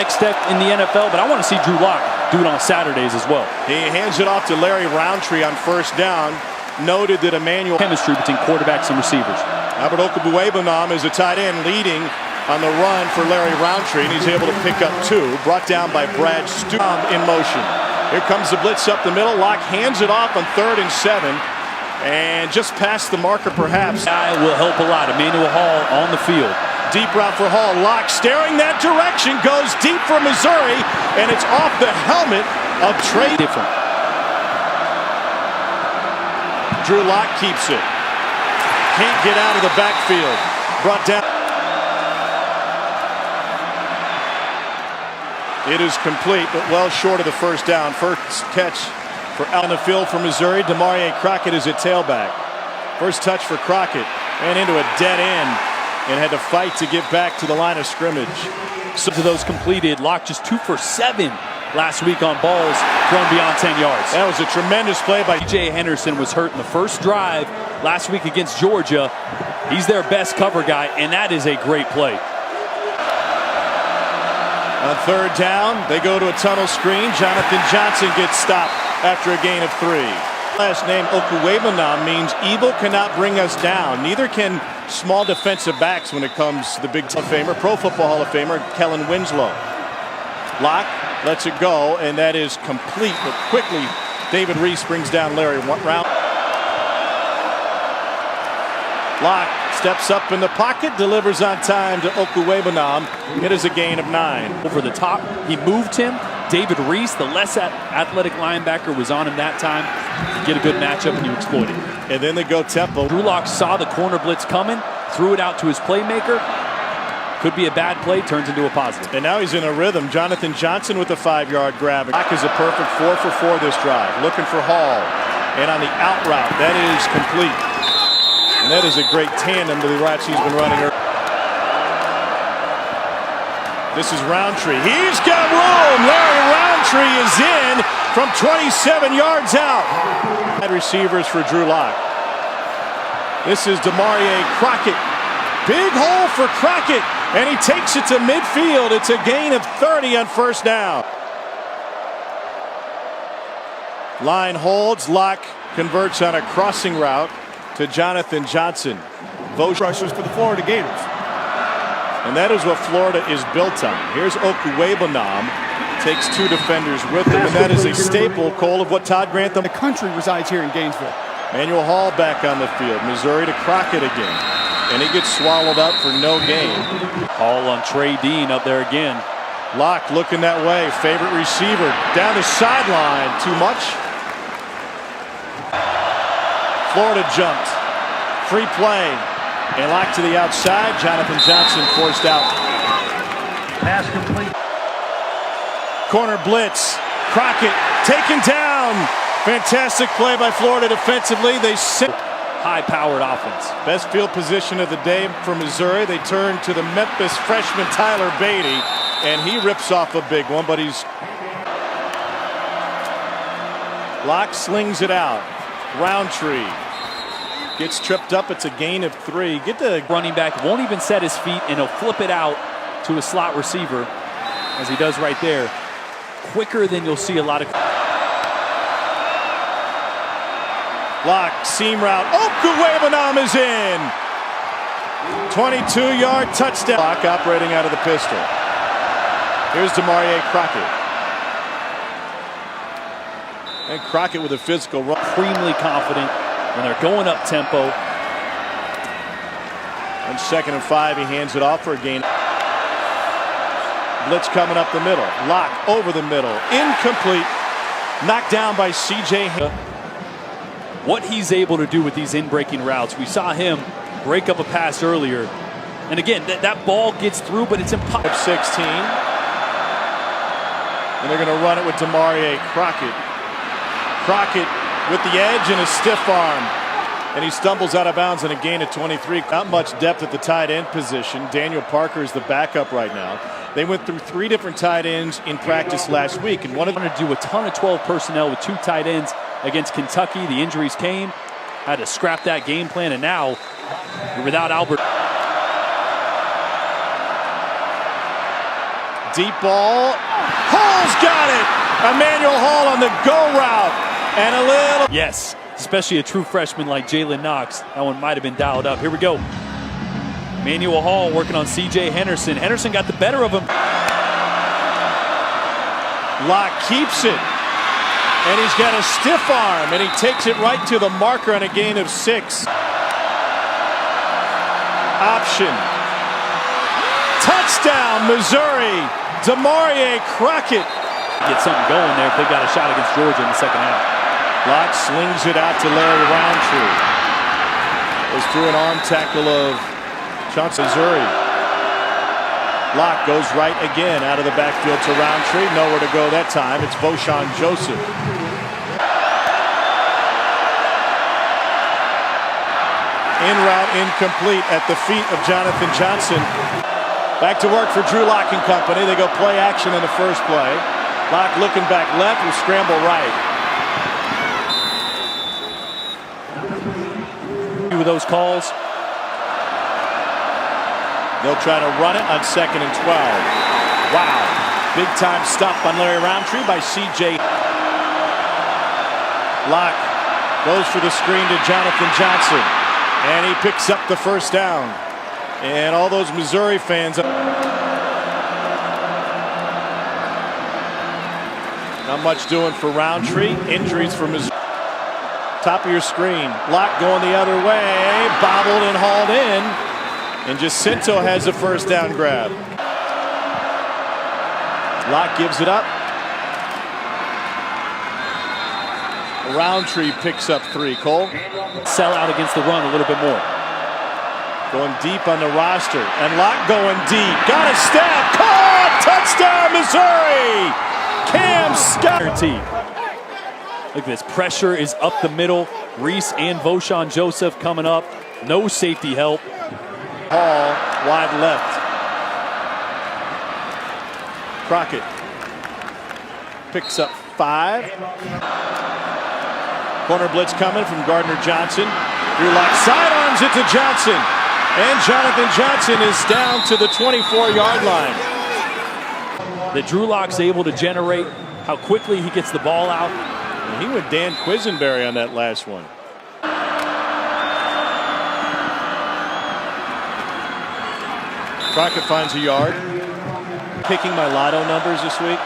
Next step in the NFL, but I want to see Drew Lock do it on Saturdays as well. He hands it off to Larry Roundtree on first down. Noted that Emmanuel Chemistry between quarterbacks and receivers. Albert Okubuebanam is a tight end leading on the run for Larry Roundtree, and he's able to pick up 2. Brought down by Brad Stu in motion. Here comes the blitz up the middle. Lock hands it off on 3rd and 7. And just past the marker, perhaps. Guy will help a lot. Emmanuel Hall on the field. Deep route for Hall. Lock staring that direction. Goes deep for Missouri. And it's off the helmet of Trey. Different. Drew Lock keeps it. Can't get out of the backfield. Brought down. It is complete, but well short of the first down. First catch for out on the field for Missouri. Demarie Crockett is at tailback. First touch for Crockett and into a dead end and had to fight to get back to the line of scrimmage. So to those completed, Lock just 2 for 7 last week on balls thrown beyond 10 yards. That was a tremendous play by Henderson. Was hurt in the first drive last week against Georgia. He's their best cover guy, and that is a great play. On 3rd down, they go to a tunnel screen. Jonathan Johnson gets stopped after a gain of 3. Last name Okuwebanam means evil cannot bring us down. Neither can small defensive backs when it comes to the Big Hall of Famer, Pro Football Hall of Famer, Kellen Winslow. Lock lets it go, and that is complete, but quickly David Reese brings down Larry Round. Lock steps up in the pocket, delivers on time to Okuwebanam. It is a gain of 9. Over the top, he moved him. David Reese, the less athletic linebacker, was on him that time. You get a good matchup and you exploit it. And then they go tempo. Drew Lock saw the corner blitz coming, threw it out to his playmaker. Could be a bad play, turns into a positive. And now he's in a rhythm. Jonathan Johnson with a 5-yard grab. Lock is a perfect 4 for 4 this drive. Looking for Hall. And on the out route, that is complete. And that is a great tandem to the routes he's been running. This is Roundtree. He's got room. Larry Roundtree is in from 27 yards out. Receivers for Drew Lock. This is Demarie Crockett. Big hole for Crockett. And he takes it to midfield. It's a gain of 30 on first down. Line holds. Lock converts on a crossing route to Jonathan Johnson. Both rushers for the Florida Gators. And that is what Florida is built on. Here's Okuwebanam. Takes 2 defenders with him, and that is a staple, Cole, of what Todd Grantham. The country resides here in Gainesville. Manuel Hall back on the field. Missouri to Crockett again. And he gets swallowed up for no gain. Hall on Trey Dean up there again. Lock looking that way. Favorite receiver. Down the sideline. Too much. Florida jumped. Free play. And Lock to the outside. Jonathan Johnson forced out. Pass complete. Corner blitz. Crockett taken down. Fantastic play by Florida defensively. They sent high-powered offense. Best field position of the day for Missouri. They turn to the Memphis freshman Tyler Beatty, and he rips off a big one, but he's... Lock slings it out. Roundtree gets tripped up. It's a gain of 3. Get the running back, won't even set his feet, and he'll flip it out to a slot receiver, as he does right there. Quicker than you'll see a lot of... Lock, seam route. Okuwebanam is in. 22-yard touchdown. Lock operating out of the pistol. Here's Demarie Crockett. And Crockett with a physical run. Extremely confident when they're going up tempo. On 2nd and 5, he hands it off for a gain. Blitz coming up the middle. Lock over the middle. Incomplete. Knocked down by C.J. What he's able to do with these in-breaking routes. We saw him break up a pass earlier. And again, that ball gets through, but it's impossible. 16. And they're going to run it with Demarie Crockett. Crockett with the edge and a stiff arm. And he stumbles out of bounds in a gain of 23. Not much depth at the tight end position. Daniel Parker is the backup right now. They went through 3 different tight ends in practice last week. And one of them to do a ton of 12 personnel with 2 tight ends against Kentucky. The injuries came. Had to scrap that game plan. And now you're without Albert. Deep ball. Hall's got it. Emmanuel Hall on the go route. And a little. Yes, especially a true freshman like Jalen Knox. That one might have been dialed up. Here we go. Emmanuel Hall working on C.J. Henderson. Henderson got the better of him. Locke keeps it. And he's got a stiff arm. And he takes it right to the marker on a gain of 6. Option. Touchdown, Missouri. Demarie Crockett. Get something going there if they got a shot against Georgia in the second half. Locke slings it out to Larry Roundtree. Goes through an arm tackle of Johnson, Missouri. Locke goes right again out of the backfield to Roundtree. Nowhere to go that time. It's Voshon Joseph. In route incomplete at the feet of Jonathan Johnson. Back to work for Drew Locke and company. They go play action in the first play. Locke looking back left, will scramble right. With those calls, they'll try to run it on 2nd and 12. Wow. Big time stop on Larry Roundtree by C.J. Locke goes for the screen to Jonathan Johnson. And he picks up the first down. And all those Missouri fans. Not much doing for Roundtree. Injuries for Missouri. Top of your screen. Locke going the other way. Bobbled and hauled in. And Jacinto has a first down grab. Locke gives it up. Roundtree picks up 3. Cole. Sell out against the run a little bit more. Going deep on the roster. And Locke going deep. Got a stab. Caught! Touchdown, Missouri! Cam Scott. Look at this. Pressure is up the middle. Reese and Voshon Joseph coming up. No safety help. Hall wide left. Crockett picks up 5. Corner blitz coming from Gardner Johnson. Drew Locke sidearms it to Johnson. And Jonathan Johnson is down to the 24-yard line. That Drew Locke's able to generate, how quickly he gets the ball out. And he went Dan Quisenberry on that last one. Crockett finds a yard. Picking my lotto numbers this week.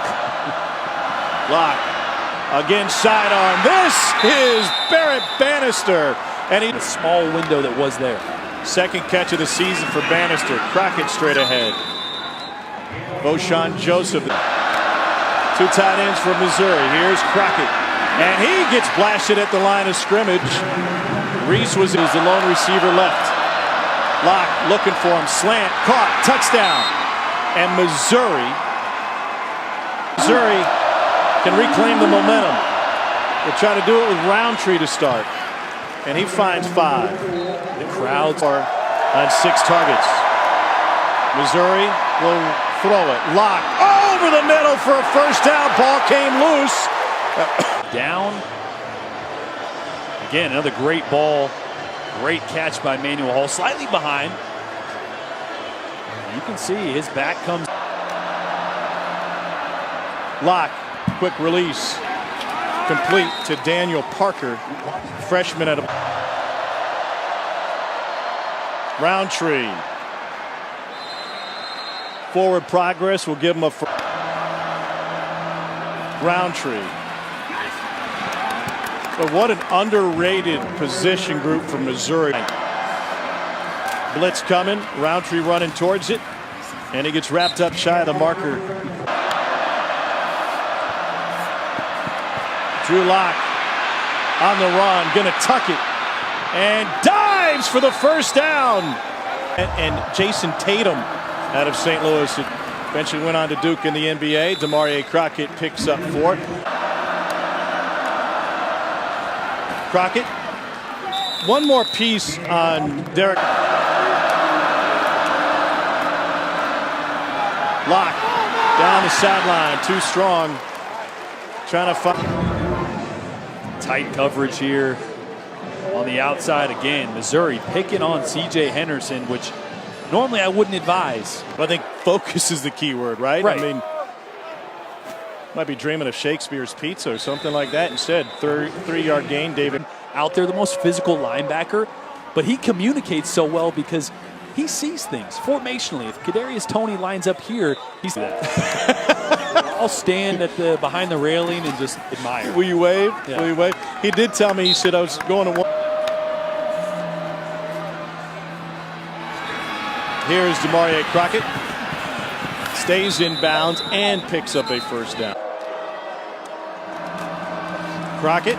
Locke again sidearm. This is Barrett Bannister. And A small window that was there. second catch of the season for Bannister. Crockett straight ahead. Voshon Joseph. 2 tight ends for Missouri. Here's Crockett. And he gets blasted at the line of scrimmage. Reese was the lone receiver left. Locke looking for him. Slant. Caught. Touchdown. And Missouri can reclaim the momentum. They'll try to do it with Roundtree to start. And he finds 5. The crowds are on 6 targets. Missouri will throw it. Locke over the middle for a first down. Ball came loose. down. Again, another great ball. Great catch by Emmanuel Hall. Slightly behind. You can see his back comes. Locke, quick release. Complete to Daniel Parker, freshman at Roundtree. Forward progress will give him a Roundtree. But what an underrated position group for Missouri. Blitz coming, Roundtree running towards it, and he gets wrapped up shy of the marker. Drew Locke on the run, gonna tuck it, and dives for the first down. And Jason Tatum out of St. Louis eventually went on to Duke in the NBA. Demarie Crockett picks up 4. Crockett, one more piece on Derek. Locke down the sideline, too strong. Trying to find. Tight coverage here on the outside again. Missouri picking on C.J. Henderson, which normally I wouldn't advise. I think focus is the key word, right? Right. I mean, might be dreaming of Shakespeare's Pizza or something like that. Instead, 3-yard gain, David. Out there, the most physical linebacker, but he communicates so well because he sees things formationally. If Kadarius Toney lines up here, he's that. I'll stand at the behind the railing and just admire. Will you wave? Yeah. Will you wave? He did tell me, he said, I was going to one. Here's Demarie Crockett. Stays in bounds and picks up a first down. Crockett.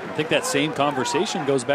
I think that same conversation goes back.